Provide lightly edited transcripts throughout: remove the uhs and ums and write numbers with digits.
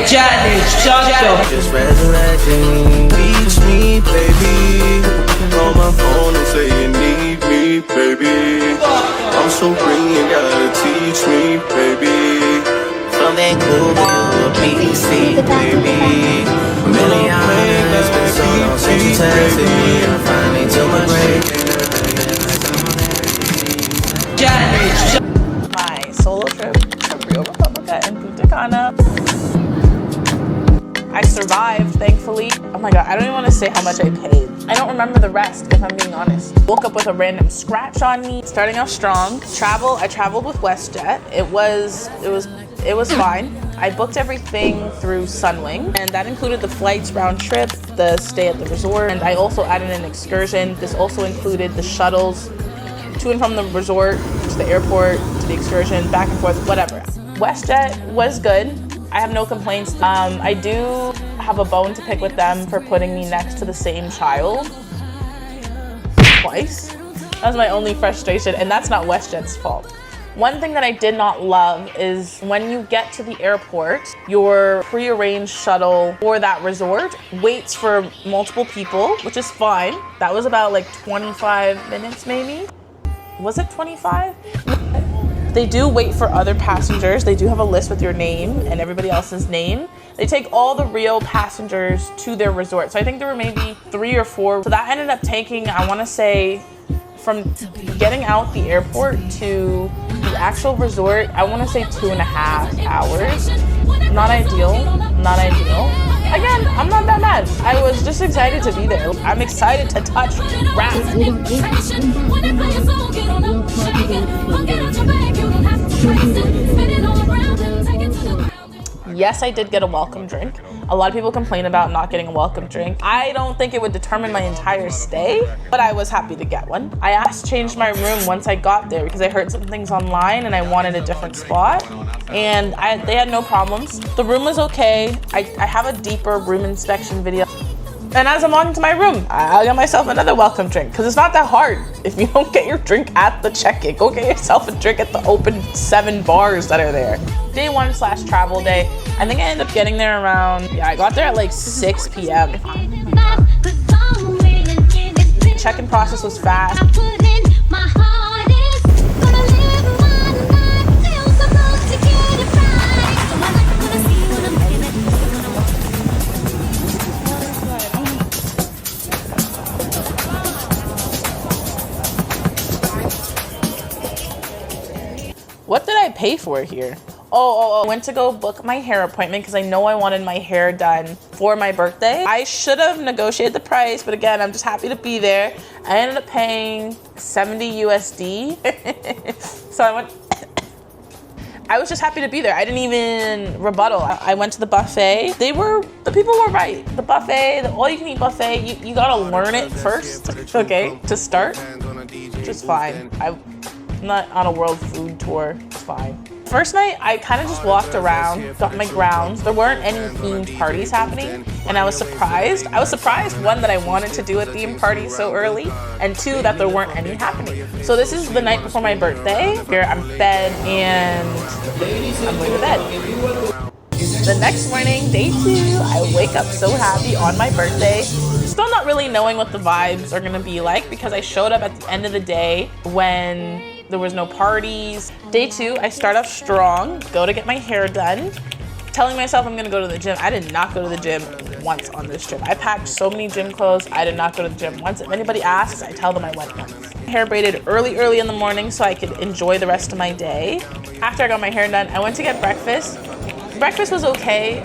Johnny, shut up. Just resurrecting, reach me, baby. Call my phone and say you need me, baby. I'm so green, you gotta teach me, baby. From Vancouver to BC, baby. A million has been so long since you texted me, and I finally took my break. Johnny, shut My solo trip to RIU Republica and Punta Cana. I survived, thankfully. Oh my god, I don't even want to say how much I paid. I don't remember the rest, if I'm being honest. Woke up with a random scratch on me. Starting off strong. I traveled with WestJet. It was fine. I booked everything through Sunwing, and that included the flights round trip, the stay at the resort, and I also added an excursion. This also included the shuttles to and from the resort, to the airport, to the excursion, back and forth, whatever. WestJet was good. I have no complaints. I do have a bone to pick with them for putting me next to the same child twice. That was my only frustration, and that's not WestJet's fault. One thing that I did not love is when you get to the airport, your pre-arranged shuttle for that resort waits for multiple people, which is fine. That was about like 25 minutes maybe. Was it 25? They do wait for other passengers. They do have a list with your name and everybody else's name. They take all the RIU passengers to their resort. So I think there were maybe 3 or 4. So that ended up taking, I wanna say, from getting out the airport to the actual resort, I wanna say 2.5 hours. Not ideal, not ideal. Again, I'm not that mad. I was just excited to be there. I'm excited to touch grass. Yes, I did get a welcome drink. A lot of people complain about not getting a welcome drink. I don't think it would determine my entire stay, but I was happy to get one. I asked to change my room once I got there because I heard some things online and I wanted a different spot, and they had no problems. The room was okay. I have a deeper room inspection video. And as I'm walking to my room, I got myself another welcome drink because it's not that hard. If you don't get your drink at the check-in, go get yourself a drink at the open 7 bars that are there. Day 1/travel day. I think I ended up getting there around, I got there at like 6 p.m. Check-in process was fast. What did I pay for here? I went to go book my hair appointment because I know I wanted my hair done for my birthday. I should have negotiated the price, but again, I'm just happy to be there. I ended up paying 70 USD. So I was just happy to be there. I didn't even rebuttal. I went to the buffet. The people were right. The buffet, the all-you-can-eat buffet, you gotta learn it first, okay, to start, which is fine. I'm not on a world food tour, it's fine. First night, I kind of just walked around, got my grounds. There weren't any themed parties happening, and I was surprised. I was surprised, 1, that I wanted to do a themed party so early, and 2, that there weren't any happening. So this is the night before my birthday. Here I'm in bed, and I'm going to bed. The next morning, day 2, I wake up so happy on my birthday. Still not really knowing what the vibes are gonna be like because I showed up at the end of the day when there was no parties. Day 2, I start off strong, go to get my hair done, telling myself I'm gonna go to the gym. I did not go to the gym once on this trip. I packed so many gym clothes, I did not go to the gym once. If anybody asks, I tell them I went once. Hair braided early in the morning so I could enjoy the rest of my day. After I got my hair done, I went to get breakfast. Breakfast was okay.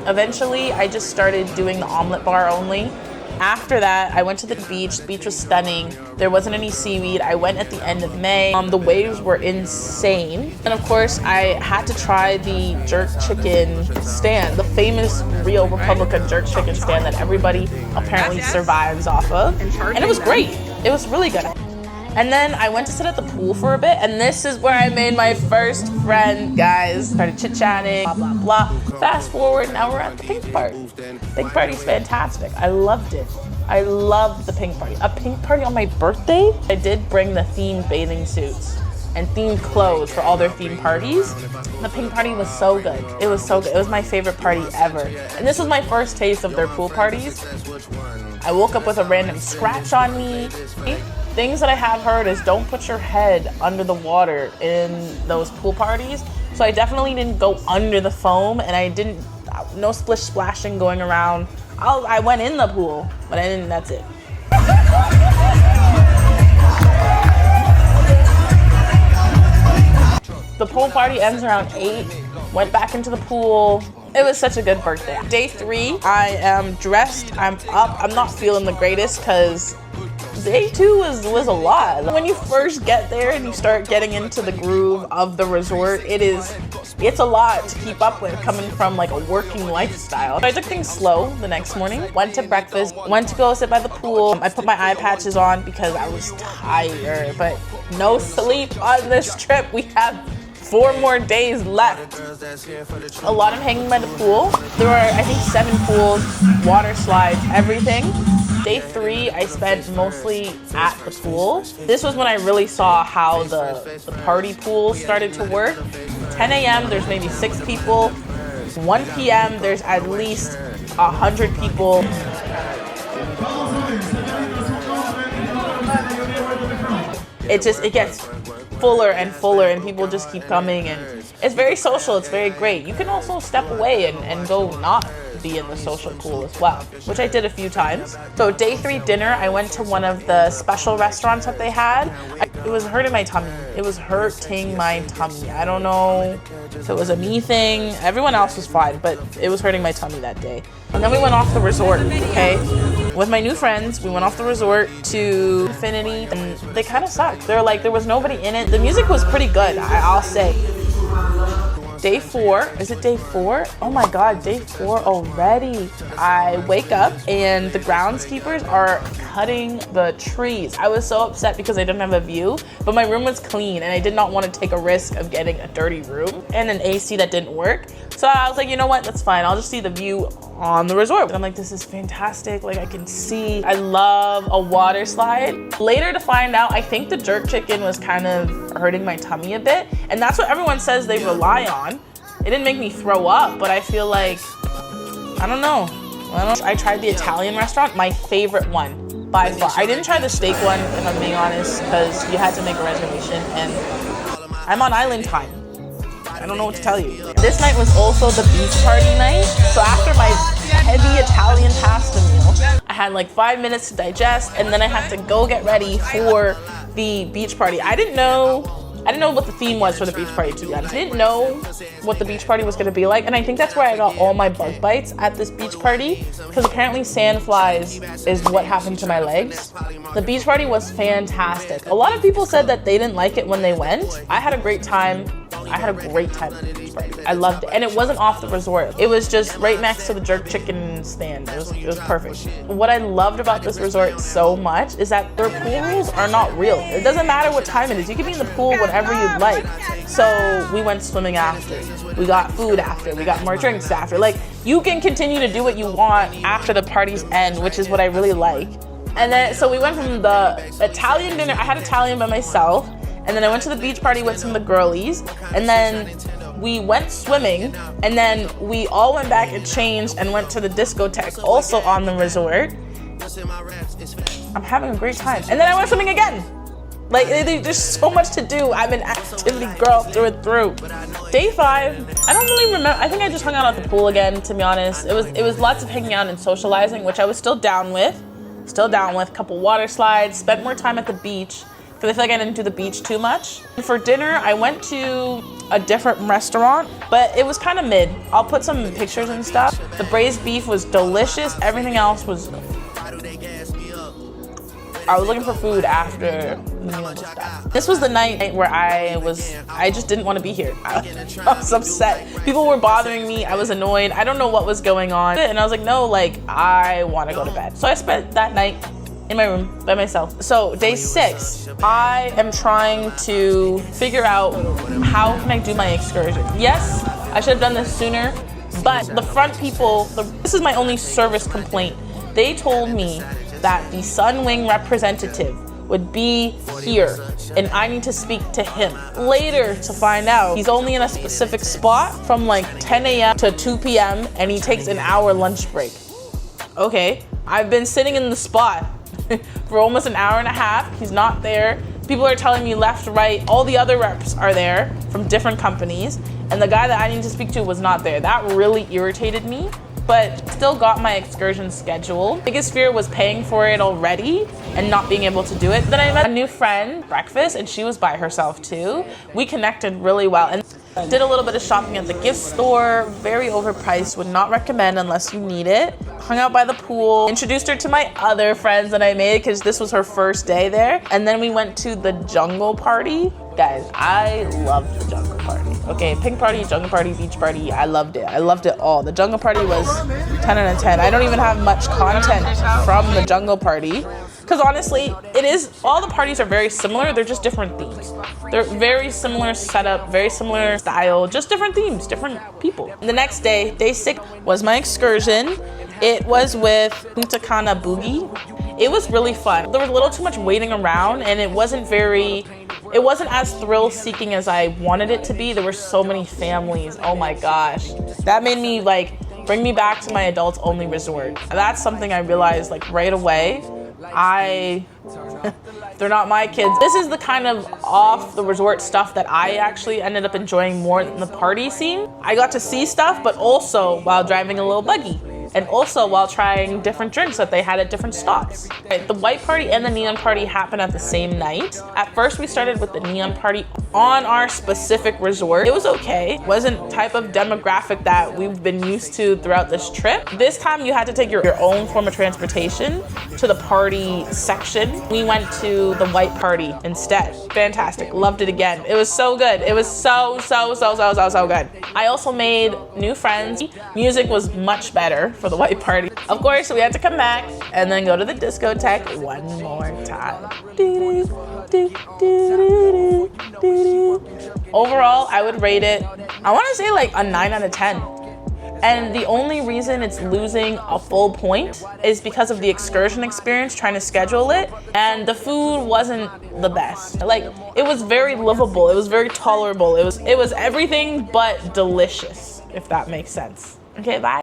Eventually, I just started doing the omelet bar only. After that, I went to the beach. The beach was stunning. There wasn't any seaweed. I went at the end of May. The waves were insane. And of course, I had to try the jerk chicken stand, the famous RIU Republica jerk chicken stand that everybody apparently survives off of. And it was great. It was really good. And then I went to sit at the pool for a bit, and this is where I made my first friend, guys. Started chit-chatting, blah, blah, blah. Fast forward, now we're at the pink party. Pink party's fantastic. I loved it. I loved the pink party. A pink party on my birthday? I did bring the themed bathing suits, and themed clothes for all their theme parties. The pink party was so good. It was so good. It was my favorite party ever. And this was my first taste of their pool parties. I woke up with a random scratch on me. Things that I have heard is don't put your head under the water in those pool parties. So I definitely didn't go under the foam, and I didn't, no splish splashing going around. I went in the pool, but I didn't, that's it. The pool party ends around 8, went back into the pool. It was such a good birthday. Day 3, I am dressed, I'm up. I'm not feeling the greatest because day 2 was a lot. When you first get there and you start getting into the groove of the resort, it's a lot to keep up with coming from like a working lifestyle. I took things slow the next morning, went to breakfast, went to go sit by the pool. I put my eye patches on because I was tired, but no sleep on this trip. We have 4 more days left. A lot of hanging by the pool. There were, I think, 7 pools, water slides, everything. Day 3, I spent mostly at the pool. This was when I really saw how the party pool started to work. 10 a.m., there's maybe 6 people. 1 p.m., there's at least 100 people. It gets fuller and fuller, and people just keep coming, and it's very social. It's very great. You can also step away and go not be in the social pool as well, which I did a few times. So day 3 dinner, I went to one of the special restaurants that they had. It was hurting my tummy. It was hurting my tummy. I don't know if it was a me thing. Everyone else was fine, but it was hurting my tummy that day. And then we went off the resort, okay? With my new friends, we went off the resort to Infinity, and they kind of sucked. They're like, there was nobody in it. The music was pretty good, I'll say. Day 4, is it day 4? Oh my God, day 4 already. I wake up and the groundskeepers are cutting the trees. I was so upset because I didn't have a view, but my room was clean and I did not want to take a risk of getting a dirty room and an AC that didn't work. So I was like, you know what, that's fine. I'll just see the view on the resort. And I'm like, this is fantastic. Like I can see, I love a water slide. Later to find out, I think the jerk chicken was kind of hurting my tummy a bit. And that's what everyone says they rely on. It didn't make me throw up, but I feel like, I don't know. I tried the Italian restaurant, my favorite one by far. I didn't try the steak one, if I'm being honest, because you had to make a reservation and I'm on island time. I don't know what to tell you. This night was also the beach party night. So after my heavy Italian pasta meal, I had like 5 minutes to digest and then I had to go get ready for the beach party. I didn't know what the theme was for the beach party, to be honest. I didn't know what the beach party was gonna be like, and I think that's where I got all my bug bites at this beach party, because apparently sand flies is what happened to my legs. The beach party was fantastic. A lot of people said that they didn't like it when they went. I had a great time. I had a great time at the beach party. I loved it. And it wasn't off the resort. It was just right next to the jerk chicken stand. It was perfect. What I loved about this resort so much is that their pools are not real. It doesn't matter what time it is. You can be in the pool whenever you'd like. So we went swimming after. We got food after. We got more drinks after. Like, you can continue to do what you want after the parties end, which is what I really like. And then, so we went from the Italian dinner. I had Italian by myself. And then I went to the beach party with some of the girlies, and then we went swimming, and then we all went back and changed and went to the discotheque, also on the resort. I'm having a great time. And then I went swimming again. Like, there's so much to do. I'm an activity girl through and through. Day 5, I don't really remember. I think I just hung out at the pool again, to be honest. It was lots of hanging out and socializing, which I was still down with. A couple water slides, spent more time at the beach, because I feel like I didn't do the beach too much. For dinner, I went to a different restaurant, but it was kind of mid. I'll put some pictures and stuff. The braised beef was delicious. Everything else was... I was looking for food after the meal was done. This was the night where I just didn't want to be here. I was upset. People were bothering me. I was annoyed. I don't know what was going on. And I was like, no, like, I want to go to bed. So I spent that night in my room by myself. So day 6, I am trying to figure out how can I do my excursion. Yes, I should have done this sooner, but the front people, this is my only service complaint. They told me that the Sunwing representative would be here, and I need to speak to him. Later to find out he's only in a specific spot from like 10 a.m. to 2 p.m. and he takes an hour lunch break. Okay, I've been sitting in the spot for almost an hour and a half. He's not there. People are telling me left, right, all the other reps are there from different companies, and the guy that I need to speak to was not there. That really irritated me, but still got my excursion scheduled. Biggest fear was paying for it already and not being able to do it. Then I met a new friend, breakfast, and she was by herself too. We connected really well and did a little bit of shopping at the gift store. Very overpriced, would not recommend unless you need it. Hung out by the pool, introduced her to my other friends that I made because this was her first day there. And then we went to the jungle party. Guys, I loved the jungle party. Okay, pink party, jungle party, beach party, I loved it. I loved it all. The jungle party was 10 out of 10. I don't even have much content from the jungle party because honestly, all the parties are very similar. They're just different themes. They're very similar setup, very similar style, just different themes, different people. The next day, day 6, was my excursion. It was with Punta Cana Boogie. It was really fun. There was a little too much waiting around and it wasn't as thrill-seeking as I wanted it to be. There were so many families, oh my gosh. That made me bring me back to my adults only resort. That's something I realized right away. They're not my kids. This is the kind of off the resort stuff that I actually ended up enjoying more than the party scene. I got to see stuff, but also while driving a little buggy. And also while trying different drinks that they had at different stops. The white party and the neon party happened at the same night. At first we started with the neon party on our specific resort. It was okay. Wasn't type of demographic that we've been used to throughout this trip. This time you had to take your own form of transportation to the party section. We went to the white party instead. Fantastic, loved it again. It was so good. It was so good. I also made new friends. Music was much better for the white party. Of course, we had to come back and then go to the discotheque one more time. Overall, I would rate it, I want to say a 9 out of 10. And the only reason it's losing a full point is because of the excursion experience, trying to schedule it, and the food wasn't the best. It was very livable, it was very tolerable, it was everything but delicious, if that makes sense. Okay, bye.